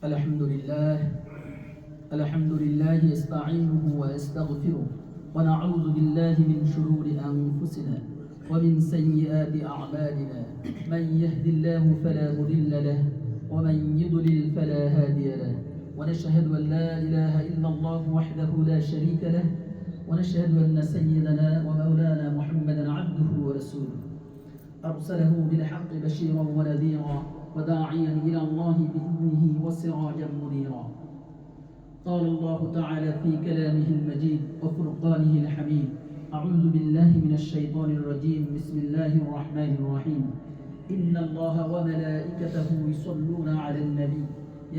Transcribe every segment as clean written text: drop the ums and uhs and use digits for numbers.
الحمد لله يستعينه ويستغفره ونعوذ بالله من شرور أنفسنا ومن سيئات أعمالنا من يهد الله فلا مضل له ومن يضلل فلا هادي له ونشهد أن لا إله إلا الله وحده لا شريك له ونشهد أن سيدنا ومولانا محمدا عبده ورسوله أرسله بالحق بشيرا ونذيرا وداعيا إلى الله بإذنه وسراجا منيرا قال الله تعالى في كلامه المجيد وفرقانه الحميد أعوذ بالله من الشيطان الرجيم بسم الله الرحمن الرحيم إن الله وملائكته يصلون على النبي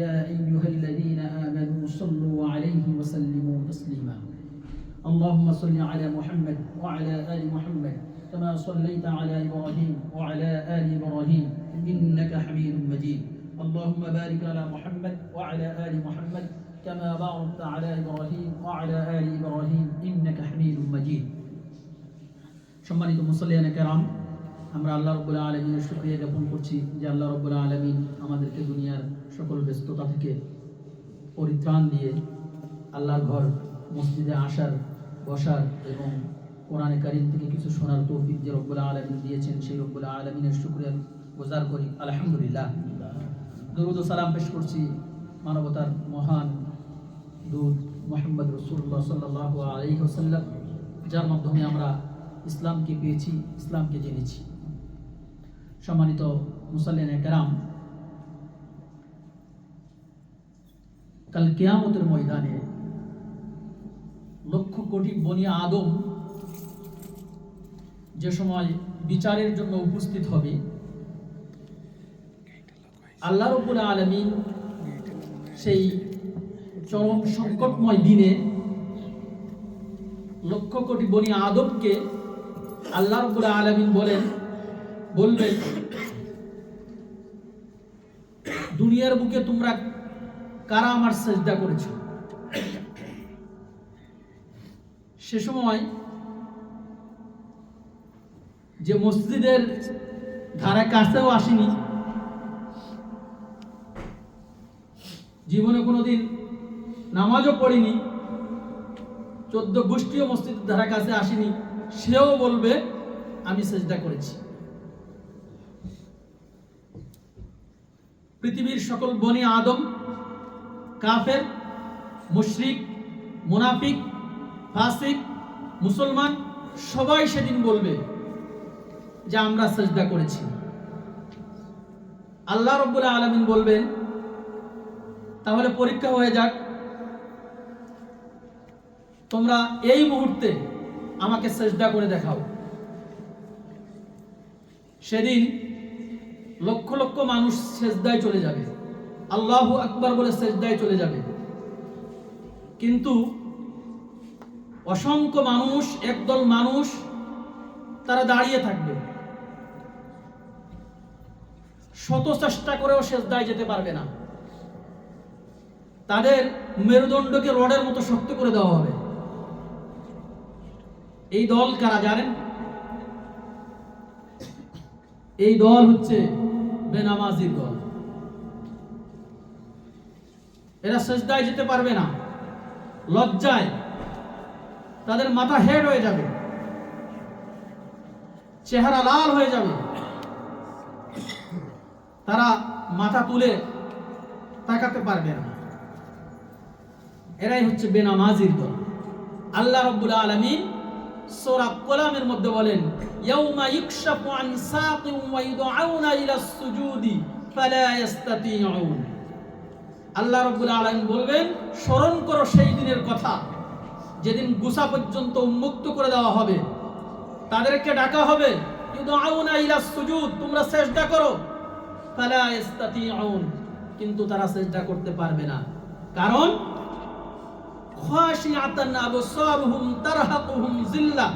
يا أيها الذين آمنوا صلوا عليه وسلموا تسليما اللهم صل على محمد وعلى آل محمد كما صليت على إبراهيم وعلى آل إبراهيم إنك حميد مجيد اللهم بارك على محمد وعلى آل محمد كما باركت على إبراهيم وعلى آل إبراهيم إنك حميد مجيد সম্মানিত মুসল্লিয়ানে কেরাম, আমরা আল্লাহ রাব্বুল আলামিনের শুকরিয়া জ্ঞাপন করছি যে আল্লাহ রাব্বুল আলামিন আমাদেরকে দুনিয়ার সকল ব্যস্ততা থেকে পরিত্রাণ দিয়ে আল্লাহর ঘর মসজিদে আসার, বসার এবং কোরআনে কারীম থেকে কিছু শোনার তৌফিক যে রব্বুল আলামিন দিয়েছেন, সেই রব্বুল আলামিনের শুকরিয়া গুজার করি আলহামদুলিল্লাহ। দরুদ ও সালাম পেশ করছি মানবতার মহান দূত মুহাম্মদ রাসূলুল্লাহ সাল্লাল্লাহু আলাইহি ওয়াসাল্লাম, যার মাধ্যমে আমরা ইসলামকে পেয়েছি, ইসলামকে জেনেছি। সম্মানিত মুসল্লিয়ানে কেরাম, কাল কিয়ামতের ময়দানে লক্ষ কোটি বনি আদম যে সময় বিচারের জন্য উপস্থিত হবে, আল্লাহ রাব্বুল আলামিন সেই চরম সংকটময় দিনে লক্ষ কোটি বনি আদমকে আল্লাহ রাব্বুল আলামিন বলবেন, দুনিয়ার বুকে তোমরা কারা আমার সিজদা করেছো? সে সময় যে মসজিদের ধারে কাছেও আসেনি, জীবনে কোনোদিন নামাজও পড়িনি, 14 গোষ্ঠীও মসজিদের ধারে কাছে আসেনি, সেও বলবে আমি সিজদা করেছি। পৃথিবীর সকল বনি আদম, কাফের, মুশরিক, মুনাফিক, ফাসিক, মুসলমান সবাই সেদিন বলবে যে আমরা সিজদা করেছি। আল্লাহ রাব্বুল আলামিন বলবেন, তাহলে পরীক্ষা হয়ে যাক, তোমরা এই মুহূর্তে আমাকে সিজদা করে দেখাও। সেদিন লক্ষ লক্ষ মানুষ সিজদায় চলে যাবে, আল্লাহু আকবার বলে সিজদায় চলে যাবে, কিন্তু অসংখ্য মানুষ, একদল মানুষ তারা দাঁড়িয়ে থাকবে, শত চেষ্টা করেও সিজদায় যেতে পারবে না। তাদের মেরুদণ্ডকে রডের মতো শক্ত করে দেওয়া হবে। এই দল কারা জানেন? এই দল হচ্ছে বেনামাজির দল। এরা সিজদায় যেতে পারবে না, লজ্জায় তাদের মাথা হেড হয়ে যাবে, চেহারা লাল হয়ে যাবে, তারা মাথা তুলে তাকাতে পারবে না। এরাই হচ্ছে বেনামাজির দল। আল্লাহ রাব্বুল আলামিন সূরা কলামের মধ্যে বলেন, ইয়াউমা ইউকশাফু আন সাকিন ওয়া ইউদআউনা ইলাস সুজুদি ফালা ইস্তাতিউন। আল্লাহ রাব্বুল আলামিন বলবেন, স্মরণ করো সেই দিনের কথা যেদিন গোসা পর্যন্ত উন্মুক্ত করে দেওয়া হবে, তাদেরকে ডাকা হবে, ইউদআউনা ইলাস সুজুদ, তোমরা সিজদা করো, ফালা ইস্তাতিউন, কিন্তু তারা সিজদা করতে পারবে না। কারণ খাশিআতান আবসারুহুম তারহাকুহুম যিল্লাহ,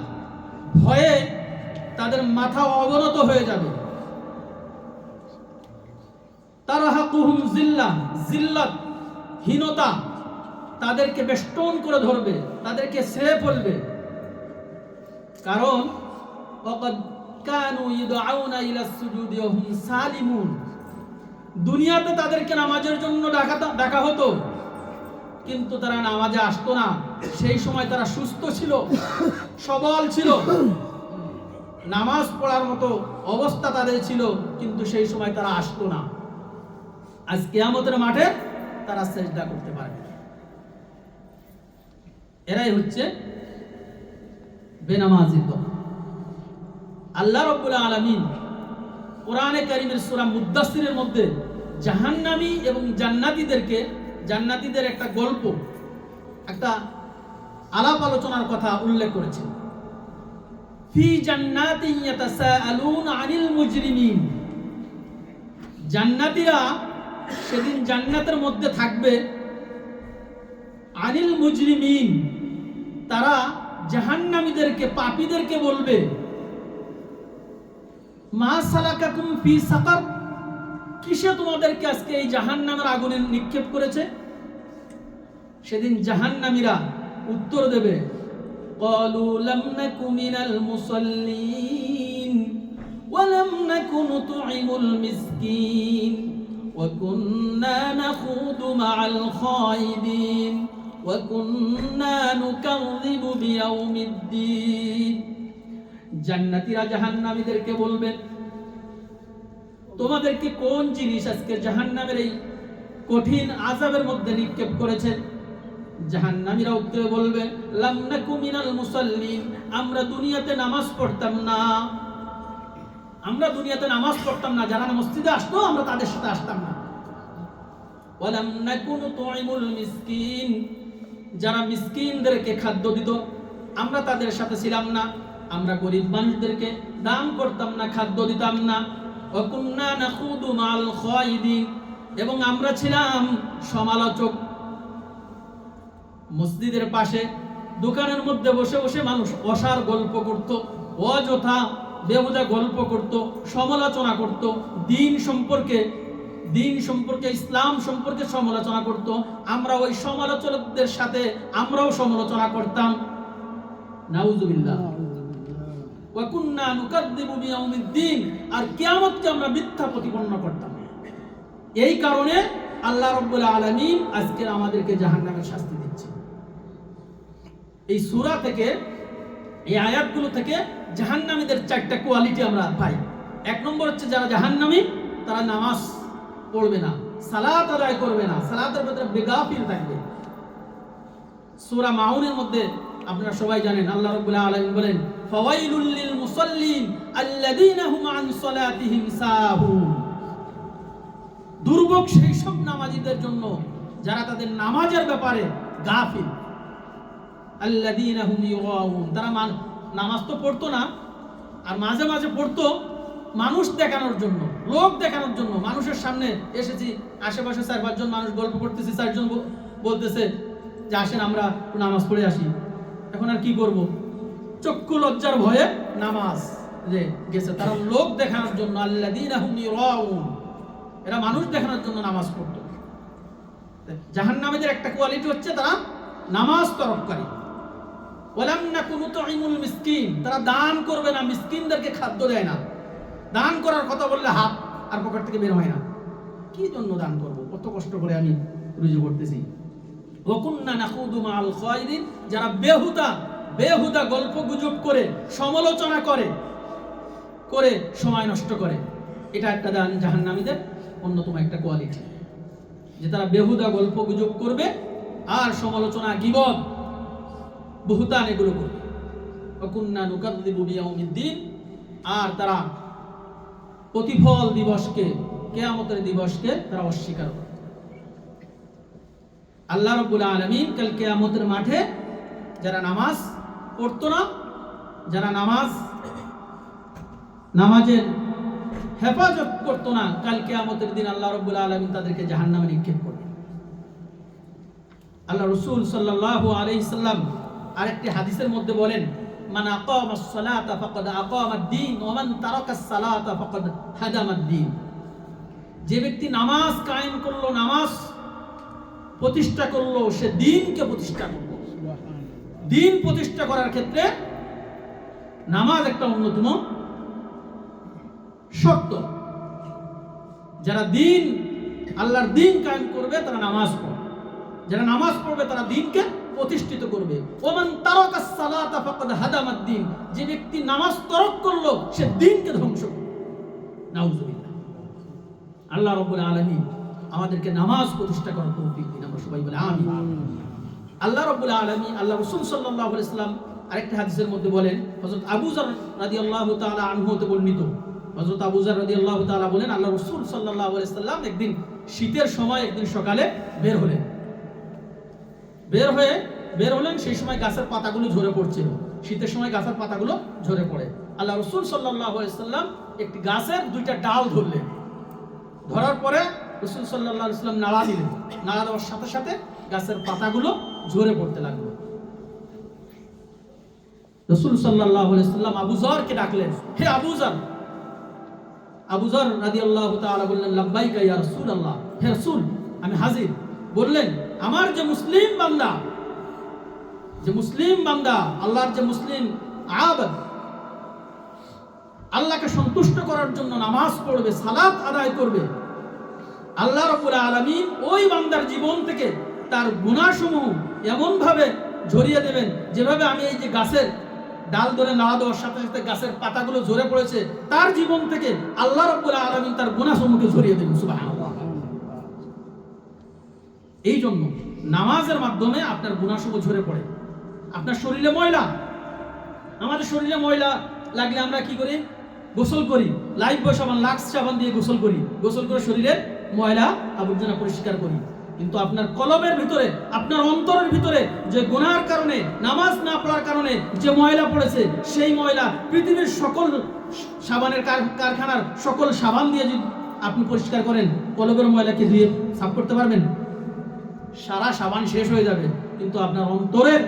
ভয়ে তাদের মাথা অবনত হয়ে যাবে। তারহাকুহুম যিল্লাহ, যিল্লাত হীনতা তাদেরকে বেষ্টন করে ধরবে, তাদেরকে ছেড়ে ফেলবে। কারণ ওয়াকাদ কানু ইউদআউনা ইলাস সুজুদি ওয়া হুম সালিমুন, দুনিয়াতে তাদেরকে নামাজের জন্য ডাকা হতো, কিন্তু তারা নামাজে আসতো না। সেই সময় তারা সুস্থ ছিল, সবল ছিল, নামাজ পড়ার মতো অবস্থা তাদের ছিল, কিন্তু সেই সময় তারা আসতো না। আজ কিয়ামতের মাঠে তারা সেজদা করতে পারবে। এরাই হচ্ছে বেনামাজি দল। আল্লাহ রাব্বুল আলামিন কোরআনে কারীমের সূরা মুদ্দাসসিরের মধ্যে জাহান্নামী এবং জান্নাতীদের একটা গল্প, একটা আলাপ আলোচনার কথা উল্লেখ করেছেন। ফি জান্নাতিন ইয়াতাসাআলুন আনিল মুজরিমিন। জান্নাতীরা সেদিন জান্নাতের মধ্যে থাকবে। আনিল মুজরিমিন, তারা জাহান্নামীদেরকে, পাপীদেরকে বলবে, মা সালাকাকুম ফি সাকার, কিসে তোমাদেরকে আজকে এই জাহান্নামের আগুনে নিক্ষেপ করেছে? সেদিন জাহান্নামীরা উত্তর দেবে, ক্বালু লাম নাকু মিনাল মুসাল্লিন ওয়া লাম নাকু নুতঈমুল মিসকিন ওয়া কুন্না নাখুদু মাআল খায়িদিন ওয়া কুন্না নুকাযযিবু বিয়াউমিদ্দিন। জান্নাতীরা জাহান্নামীদেরকে বলবেন, তোমাদেরকে কোন জিনিস আজকে জাহান্নামের এই কঠিন আযাবের মধ্যে নিক্ষেপ করেছে? জাহান্নামীরা উত্তরে বলবে, লাম নাকু মিনাল মুসাল্লিন, আমরা দুনিয়াতে নামাজ পড়তাম না। যারা মসজিদে আসতো আমরা তাদের সাথে আসতাম না। ওয়া লাম নাকু নুতঈমুল মিসকিন, যারা মিসকিনদেরকে খাদ্য দিত আমরা তাদের সাথে ছিলাম না। আমরা গরিব মানুষদেরকে দান করতাম না, খাদ্য দিতাম না। ওয়া কুন্না নাখুদু মাআল খায়িদিন, এবং আমরা ছিলাম সমালোচক। মসজিদের পাশে দোকানের মধ্যে বসে বসে মানুষ অসার গল্প করত, অযথা বেহুদা গল্প করত, সমালোচনা করত, দিন সম্পর্কে, ইসলাম সম্পর্কে সমালোচনা করত। আমরা ওই সমালোচকদের সাথে আমরাও সমালোচনা করতাম। নাউযুবিল্লাহ। ওয়া কুন্না নুকাযযিবু বিয়াউমিদ্দিন, আর কিয়ামতকে আমরা মিথ্যা প্রতিপন্ন করতাম। এই কারণে আল্লাহ রাব্বুল আলামিন আজকে আমাদেরকে জাহান্নামের শাস্তি দিচ্ছে। এই সূরা থেকে, এই আয়াতগুলো থেকে জাহান্নামীদের চারটা কোয়ালিটি আমরা পাই। এক নম্বর হচ্ছে, যারা জাহান্নামী তারা নামাজ পড়বে না, সালাত আদায় করবে না, সালাতের ভিতরে বেগাফিল থাকবে। সূরা মাউনের মধ্যে আপনারা সবাই জানেন, আল্লাহ রাব্বুল আলামিন বলেন, ফাওয়াইলুল লিল মুসাল্লিন আল্লাযীনা হুম আন সালাতিহিম সাহুন। দুর্ভোগ সেই সব নামাজীদের জন্য যারা তাদের নামাজের ব্যাপারে গাফিল। আল্লাযীনা হুম ইউরাউন, তারা নামাজ তো পড়তো না, আর মাঝে মাঝে পড়তো মানুষ দেখানোর জন্য, লোক দেখানোর জন্য। মানুষের সামনে এসেছি, আশেপাশে 4-5 জন মানুষ গল্প করতেছি, 4 জন বলতেছে যে আসেন আমরা নামাজ পড়ে আসি। এখন আর কি করব? চক্ষু লজ্জার ভয়ে নামাজ যে গেছে, তারা লোক দেখানোর জন্য। আল্লাযীনা হুম ইউরাউন, এরা মানুষ দেখানোর জন্য নামাজ পড়তো। জাহান্নামীদের একটা কোয়ালিটি হচ্ছে তারা নামাজ তরফকারী। ওয়ালাম নাকু নুতঈমুল মিসকিন, তারা দান করবে না, মিসকিনদেরকে খাদ্য দেয় না। দান করার কথা বললে হাত আর পকেট থেকে বের হয় না। কি জন্য দান করব? কত কষ্ট করে আমি রুজি করতেছি। ওয়া কুন্না নাখুদু মাআল খায়িদিন, যারা বেহুদা গল্প গুজব করে, সমালোচনা করে সময় নষ্ট করে। এটা একটা জাহান্নামীদের অন্যতম একটা কোয়ালিটি, যে তারা বেহুদা গল্প গুজব করবে আর সমালোচনা, গীবত, বুহতান এগুলো করবে। ওয়া কুন্না নুকাযযিবু বিয়াউমিদ্দিন, আর তারা প্রতিফল দিবসকে, কিয়ামতের দিবসকে তারা অস্বীকার করে। আল্লাহ রাব্বুল আলামিন কাল কিয়ামতের মাঠে যারা নামাজ পড়তো না, যারা নামাজের হেফাজত করতো না, কাল কিয়ামতের দিন আল্লাহ রাব্বুল আলামিন তাদেরকে জাহান্নামে নিক্ষেপ করবেন। আল্লাহ রাসূল সাল্লাল্লাহু আলাইহি সাল্লাম আরেকটি হাদিসের মধ্যে বলেন, মান আকামাস সালাতা ফাকাদ আকামাদ-দ্বীন ওয়া মান তারাকাস সালাতা ফাকাদ হাদামাদ-দ্বীন। যে ব্যক্তি নামাজ কায়েম করলো, নামাজ প্রতিষ্ঠা করলো, সে দ্বীনকে প্রতিষ্ঠা করলো। দ্বীন প্রতিষ্ঠা করার ক্ষেত্রে নামাজ একটা অন্যতম শর্ত। যারা দিন আল্লাহর দিন কায়েম করবে তারা নামাজ পড়বে, যারা নামাজ পড়বে তারা দিনকে প্রতিষ্ঠিত করবে। ওমান তারাকাস সালাতা ফাকাদ হাদামাদ দ্বীন, যে ব্যক্তি নামাজ তরক করলো সে দিনকে ধ্বংস করলো। নাউজুবিল্লাহ। আল্লাহ রাব্বুল আলামিন আমাদেরকে নামাজ প্রতিষ্ঠা করার তৌফিক দিন, আমরা সবাই বলি আমিন। আল্লাহ রাব্বুল আলামিন, আল্লাহ রাসূল সাল্লাল্লাহু আলাইহি ওয়াসাল্লাম আরেকটা হাদিসের মধ্যে বলেন, হযরত আবু যর রাদিয়াল্লাহু তাআলা আনহু হতে বর্ণিত, হযরত আবু যর রাদিয়াল্লাহু তাআলা বলেন আল্লাহ রাসূল সাল্লাল্লাহু আলাইহি ওয়াসাল্লাম একদিন শীতের সময় একদিন সকালে বের হলেন, বের হলেন সেই সময় গাছের পাতাগুলো ঝরে পড়ছিল, শীতের সময় গাছের পাতাগুলো ঝরে পড়ে। আল্লাহ রাসূল সাল্লাল্লাহু আলাইহি ওয়াসাল্লাম একটি গাছের দুইটা ডাল ধরলেন, ধরার পরে রাসূল সাল্লাল্লাহু আলাইহি ওয়াসাল্লাম নাড়া দিলেন, নাড়া দেওয়ার সাথে সাথে গাছের পাতাগুলো ঝরে পড়তে লাগলো। রাসূল সাল্লাল্লাহু আলাইহি ওয়াসাল্লাম আবু যরকে ডাকলেন, হে আবু যর। আবু যর রাদিয়াল্লাহু তাআলা বললেন, লাব্বাইকা ইয়া রাসূলুল্লাহ, হে রাসূল আমি হাজির। বললেন, আমার যে মুসলিম বান্দা, আল্লাহর যে মুসলিম আবাদ, আল্লাহকে সন্তুষ্ট করার জন্য নামাজ পড়বে, সালাত আদায় করবে, আল্লাহ রাব্বুল আলামিন ওই বান্দার জীবন থেকে তার গুনাহসমূহ এমন ভাবে ঝরিয়ে দেবেন যেভাবে আমি এই যে গাছের ডাল ধরে নাড়া দেওয়ার সাথে সাথে গাছের পাতাগুলো ঝরে পড়েছে, তার জীবন থেকে আল্লাহ রাব্বুল আলামিন তার গুনাহসমূহকে ঝরিয়ে দেবেন। সুবহানাল্লাহ। এই জন্য নামাজের মাধ্যমে আপনার গুনাহসমূহ ঝরে পড়ে। আপনার শরীরে ময়লা, আমাদের শরীরে ময়লা লাগলে আমরা কি করি? গোসল করি, লাইফবয় সাবান, লাক্স সাবান দিয়ে গোসল করি, গোসল করে শরীরের ময়লা আবর্জনা পরিষ্কার করি। কিন্তু আপনার কলবের ভিতরে, আপনার অন্তরের ভিতরে যে গুনাহের কারণে, নামাজ না পড়ার কারণে যে ময়লা পড়েছে, সেই ময়লা পৃথিবীর সকল সাবানের কারখানার সকল সাবান দিয়ে যদি আপনি পরিষ্কার করেন, কলবের ময়লাকে ধুয়ে সাফ করতে পারবেন? সারা সাবান শেষ হয়ে যাবে, কিন্তু আপনার অন্তরের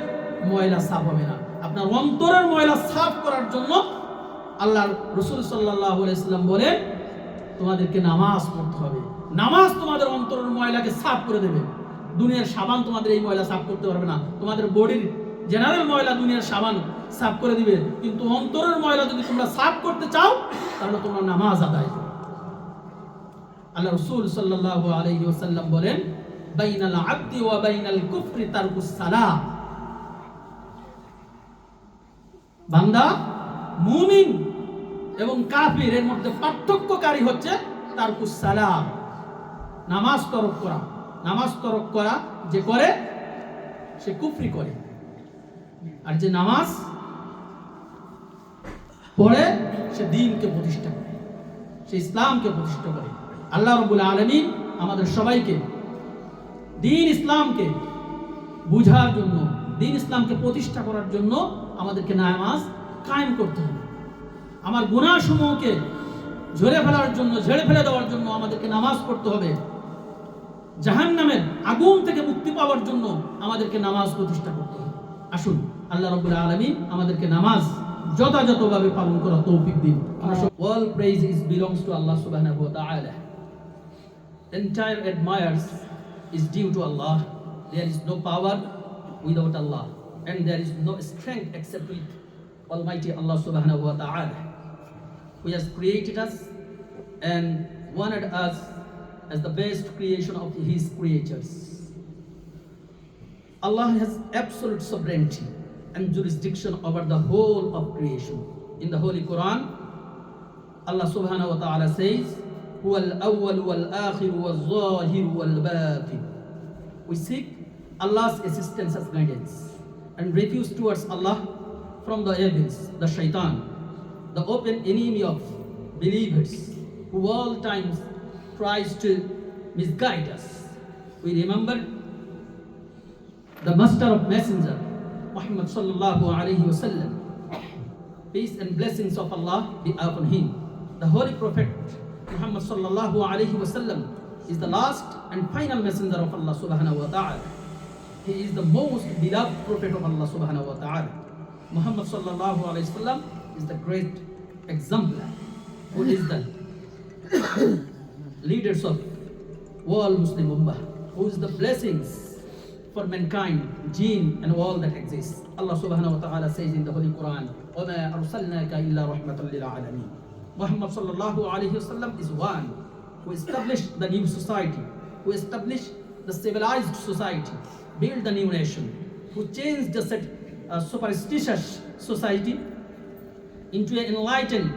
ময়লা সাফ হবে না। আপনার অন্তরের ময়লা সাফ করার জন্য আল্লাহর রাসূল সাল্লাল্লাহু আলাইহি ওয়াসাল্লাম বলেন, তোমাদেরকে নামাজ পড়তে হবে। নামাজ তোমাদের অন্তরের ময়লাকে সাফ করে দেবে। দুনিয়ার সাবান তোমাদের এই ময়লা সাফ করতে পারবে না। তোমাদের বডির জেনারেল ময়লা দুনিয়ার সাবান সাফ করে দিবে, কিন্তু অন্তরের ময়লা যদি তোমরা সাফ করতে চাও তাহলে তোমরা নামাজ আদায় করো। আল্লাহ রাসূল সাল্লাল্লাহু আলাইহি ওয়াসাল্লাম বলেন, বাইনাল আবদি ওয়া বাইনাল কুফরি তারকুস সালাহ। বান্দা, মুমিন এবং কাফির এর মধ্যে পার্থক্যকারী হচ্ছে তারকুস সালাহ, নামাজ তরক করা। নামাজ তরক করা যে করে সে কুফরি করে, আর যে নামাজ পড়ে সে দ্বীনকে প্রতিষ্ঠা করে, সে ইসলামকে প্রতিষ্ঠা করে। আল্লাহ রাব্বুল আলামিন আমাদের সবাইকে দ্বীন ইসলামকে বুঝার জন্য, দ্বীন ইসলামকে প্রতিষ্ঠা করার জন্য আমাদেরকে নামাজ কায়েম করতে হবে। আমার গুনাহসমূহকে ঝেড়ে ফেলে দেওয়ার জন্য আমাদেরকে নামাজ পড়তে হবে। জাহান্নামের আগুন থেকে মুক্তি পাওয়ার জন্য আমাদেরকে নামাজ প্রতিষ্ঠা করতে হবে। আসুন আল্লাহ রাব্বুল আলামিন আমাদেরকে নামাজ যথাযথভাবে পালন করার তৌফিক দিন। All praise belongs to Allah subhanahu wa ta'ala. Entire admires is due to Allah. There is no power without Allah, and there is no strength except with Almighty Allah subhanahu wa ta'ala, who has created us and wanted us as the best creation of His creatures. Allah has absolute sovereignty and jurisdiction over the whole of creation. In the Holy Quran, Allah subhanahu wa ta'ala says, هو الأول والآخر والظاهر والباطن. We seek Allah's assistance as guidance and refuse towards Allah from the evils, the shaitan, the open enemy of believers, who all times tries to misguide us. We remember the master of messenger, Muhammad sallallahu alayhi wa sallam. Peace and blessings of Allah be upon him. The holy prophet Muhammad sallallahu alayhi wa sallam is the last and final messenger of Allah subhanahu wa ta'ala. He is the most beloved prophet of Allah subhanahu wa ta'ala. Muhammad sallallahu alayhi wa sallam is the great exemplar, who is the leaders of all Muslim ummah, who is the blessings for mankind, jinn and all that exists. Allah subhanahu wa ta'ala says in the Holy Quran, وَمَا أَرْسَلْنَاكَ إِلَّا رَحْمَةً لِلْعَالَمِينَ. Muhammad sallallahu alayhi wa sallam is one who established the new society, who established the civilized society, built the new nation, who changed the superstitious society into an enlightened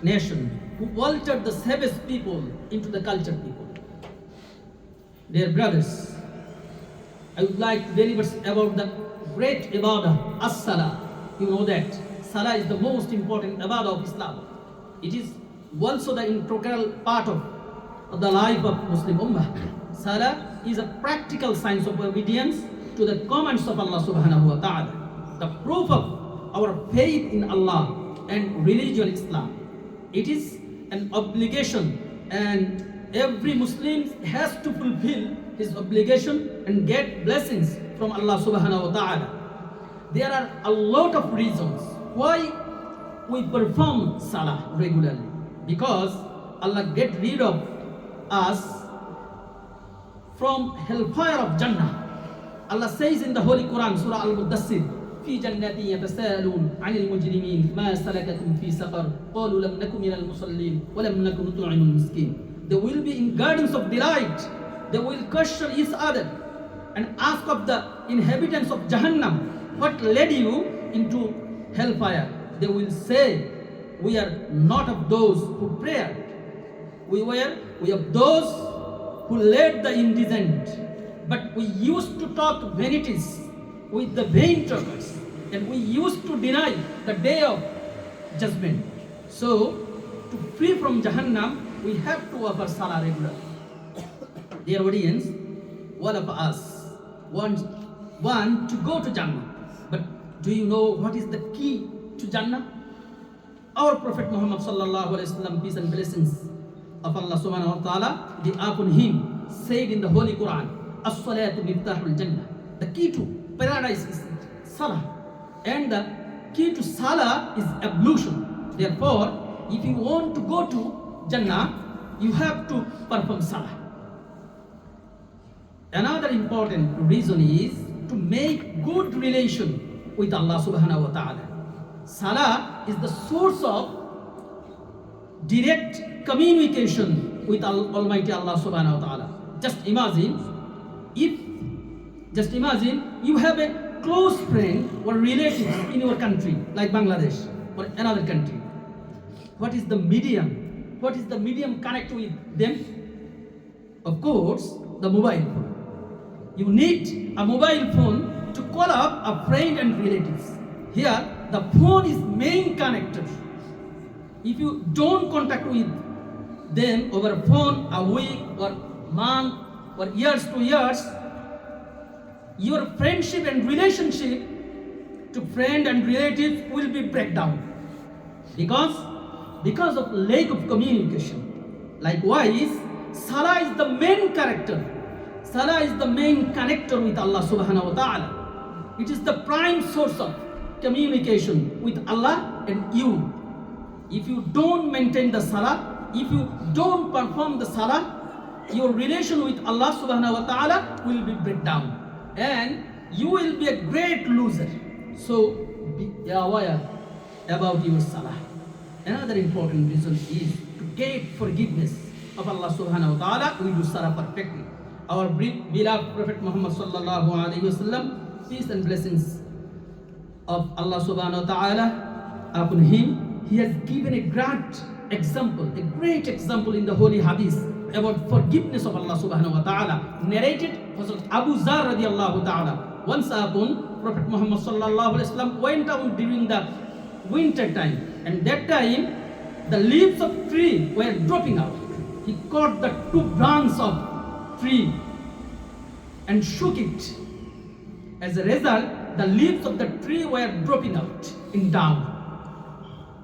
nation, who altered the savage people into the cultured people. Dear brothers, I would like to deliver about the great ibadah, as-salah. You know that salah is the most important ibadah of Islam. It is also the integral part of the life of Muslim Ummah. Salah is a practical science of obedience to the commands of Allah subhanahu wa ta'ala. The proof of our faith in Allah and religion Islam. It is an obligation, and every Muslim has to fulfill his obligation and get blessings from Allah subhanahu wa ta'ala. There are a lot of reasons why we perform salah regularly. Because Allah get rid of us from hellfire of Jannah. Allah says in the Holy Quran, Surah Al-Muddassir, في جنات يتساءلون عن المجرمين ما سلككم في سقر قالوا لم نكن من المصلين ولم نكن نطعم المسكين. They will be in gardens of delight. They will question each other and ask of the inhabitants of Jahannam, what led you into hellfire? They will say, we are not of those who prayed. We are those who led the indigent. But we used to talk vanities with the vain talkers, and we used to deny the day of judgment. So, to free from Jahannam, we have to offer salah regularly. Dear audience, all of us want to go to Jannah. But do you know what is the key to Jannah? Our Prophet Muhammad sallallahu alaihi wasallam, peace and blessings of Allah subhanahu wa ta'ala be upon him, said in the Holy Quran, As-salatu miftahul Jannah. The key to paradise is salah, and the key to salah is ablution. Therefore, if you want to go to Jannah, you have to perform salah. Another important reason is to make good relation with Allah subhanahu wa ta'ala. Salah is the source of direct communication with Almighty Allah subhanahu wa ta'ala. Just imagine you have a close friend or relative in your country, like Bangladesh or another country. What is the medium? What is the medium connect with them? Of course, the mobile phone. You need a mobile phone to call up a friend and relatives. Here, the phone is main connector. If you don't contact with them over phone a week or month or years to years, your friendship and relationship to friend and relatives will be breakdown because of lack of communication. Likewise, salah is the main character. Salah is the main connector with Allah subhanahu wa ta'ala. It is the prime source of communication with Allah and you. If you don't maintain the salah, if you don't perform the salah, your relation with Allah subhanahu wa ta'ala will be breakdown, and you will be a great loser. So be aware about your salah. Another important reason is to get forgiveness of Allah subhanahu wa ta'ala. We do salah perfectly. Our beloved Prophet Muhammad sallallahu alaihi wasallam, peace and blessings of Allah subhanahu wa ta'ala upon him, he has given a great example in the Holy Hadith about forgiveness of Allah subhanahu wa ta'ala. Narrated Hazrat Abu Zar radiallahu ta'ala. Once upon, Prophet Muhammad sallallahu alaihi wasallam went out during the winter time, and that time the leaves of tree were dropping out. He caught the two branches of tree and shook it. As a result, the leaves of the tree were dropping out in down.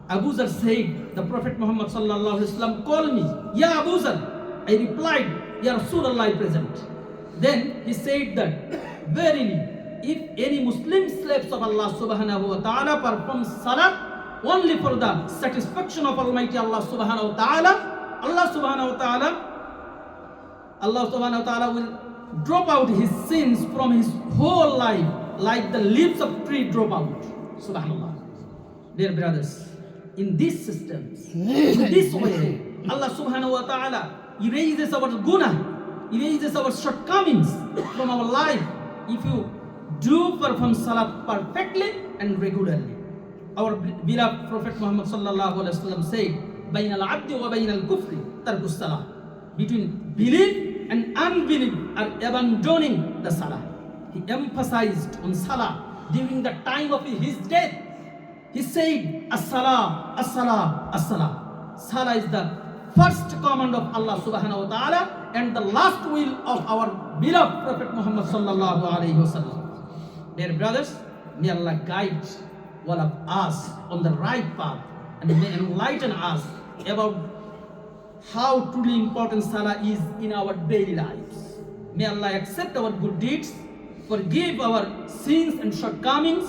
Abu Zar said, the Prophet Muhammad sallallahu alaihi wasallam called me, Ya Abu Zar. I replied, Ya Rasulullah present. Then he said that, verily, if any Muslim slaves of Allah subhanahu wa ta'ala performs salah only for the satisfaction of Almighty Allah subhanahu wa ta'ala, Allah subhanahu wa ta'ala will drop out his sins from his whole life like the leaves of tree drop out. Subhanallah. Dear brothers, in these systems, in this way, Allah subhanahu wa ta'ala erases our guna, erases our shortcomings from our life if you do perform salat perfectly and regularly. Our beloved Prophet Muhammad sallallahu alaihi wasallam said, "Bain al-abdi wa bain al-kufri tarkus salah." Between belief and unbelief are abandoning the salah. He emphasized on salah during the time of his death. He said, "As-salah, as-salah, as-salah." Salah is the first command of Allah subhanahu wa ta'ala and the last will of our beloved Prophet Muhammad sallallahu alaihi wasallam. Dear brothers, may Allah guide all of us on the right path and may enlighten us about how truly important salah is in our daily lives. May Allah accept our good deeds, forgive our sins and shortcomings.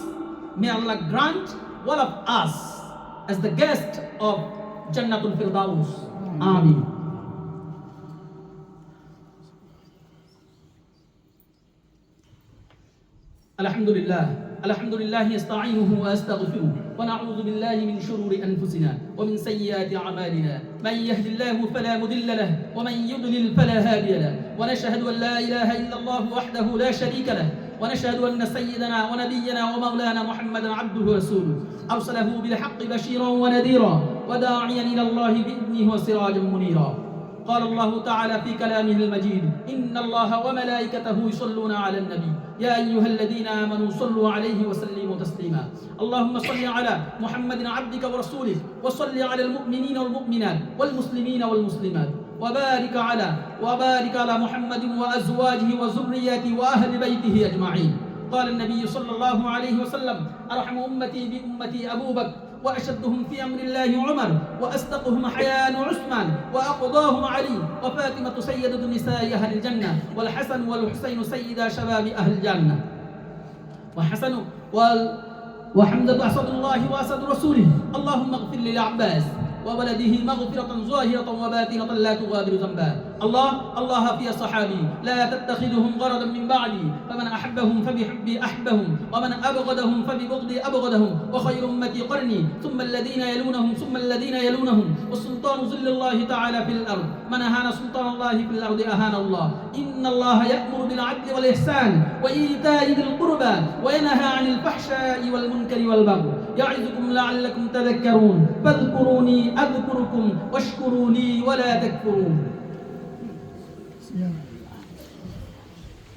May Allah grant all of us as the guest of Jannatul Firdaus. Amin. الحمد لله يستعينه وأستغفره ونعوذ بالله من شرور أنفسنا ومن سيئات أعمالنا من يهد الله فلا مضل له ومن يضلل فلا هادي له ونشهد أن لا إله إلا الله وحده لا شريك له ونشهد أن سيدنا ونبينا ومولانا محمدا عبده ورسوله أرسله بالحق بشيرا ونذيرا وداعيا إلى الله بإذنه وسراجا منيرا. قال الله تعالى في كلامه المجيد: إن الله وملائكته يصلون على النبي يا أيها الذين آمنوا صلوا عليه وسلموا تسليما. اللهم صل على محمد عبدك ورسولك وصل على المؤمنين والمؤمنات والمسلمين والمسلمات وبارك على محمد وأزواجه وذرياته وأهل بيته أجمعين. قال النبي صلى الله عليه وسلم: أرحم أمتي بأمتي أبو بكر وأشدهم في أمر الله عمر وأصدقهم حياء عثمان وأقضاهم علي وفاطمة سيدة نساء أهل الجنة والحسن والحسين سيدا شباب أهل الجنة وحمزة أسد الله وأسد رسوله. اللهم اغفر للعباس وولده مغفرة ظاهرة وباطنة لا تغادر ذنبا. الله في صحابي لا تتخذهم غرضا من بعدي فمن أحبهم فبحبي أحبهم ومن أبغضهم فببغضي أبغضهم وخير أمتي قرني ثم الذين يلونهم ثم الذين يلونهم والسلطان ظل الله تعالى في الأرض من أهان سلطان الله في الأرض أهان الله. إن الله يأمر بالعدل والإحسان وإيتاء ذي القربى وينهى عن الفحشاء والمنكر والبغي يعظكم لعلكم تذكرون فاذكروني أذكركم واشكروا لي ولا تكفرون.